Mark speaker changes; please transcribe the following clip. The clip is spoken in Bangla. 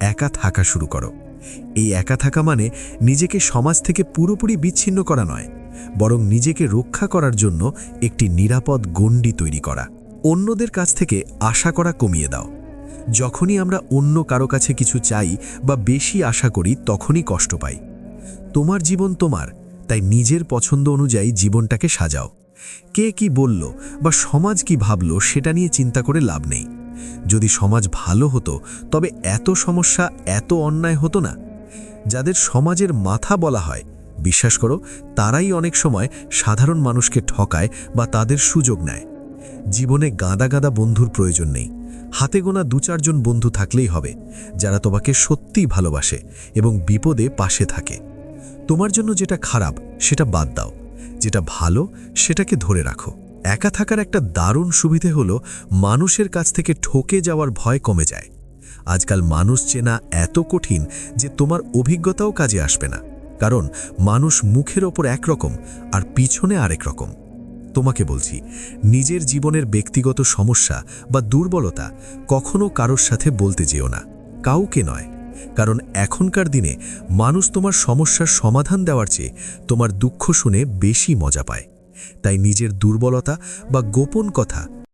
Speaker 1: একা থাকা শুরু করো। এই একা থাকা মানে নিজেকে সমাজ থেকে পুরোপুরি বিচ্ছিন্ন করা নয়, বরং নিজেকে রক্ষা করার জন্য একটি নিরাপদ গণ্ডি তৈরি করা। অন্যদের কাছ থেকে আশা করা কমিয়ে দাও। যখনই আমরা অন্য কারো কাছে কিছু চাই বা বেশি আশা করি তখনই কষ্ট পাই। তোমার জীবন তোমার, তাই নিজের পছন্দ অনুযায়ী জীবনটাকে সাজাও। কে কি বলল বা সমাজ কি ভাবল সেটা নিয়ে চিন্তা করে লাভ নেই। যদি সমাজ ভালো হতো তবে এত সমস্যা, এত অন্যায় হতো না। যাদের সমাজের মাথা বলা হয়, বিশ্বাস করো, তারাই অনেক সময় সাধারণ মানুষকে ঠকায় বা তাদের সুযোগ নেয়। জীবনে গাদা গাদা বন্ধুর প্রয়োজন নেই। হাতে গোনা 2-4 জন বন্ধু থাকলেই হবে, যারা তোমাকে সত্যিই ভালোবাসে এবং বিপদে পাশে থাকে। তোমার জন্য যেটা খারাপ সেটা বাদ দাও, যেটা ভালো সেটাকে ধরে রাখো। একা থাকার একটা দারুণ সুবিধে হলো মানুষের কাছ থেকে ঠকে যাওয়ার ভয় কমে যায়। আজকাল মানুষ চেনা এত কঠিন যে তোমার অভিজ্ঞতাও কাজে আসবে না, কারণ মানুষ মুখের ওপর একরকম আর পিছনে আরেক রকম। তোমাকে বলছি, নিজের জীবনের ব্যক্তিগত সমস্যা বা দুর্বলতা কখনো কারোর সাথে বলতে যেও না, কাউকে নয়। কারণ এখনকার দিনে মানুষ তোমার সমস্যার সমাধান দেওয়ার চেয়ে তোমার দুঃখ শুনে বেশি মজা পায়। তাই নিজের দুর্বলতা বা গোপন কথা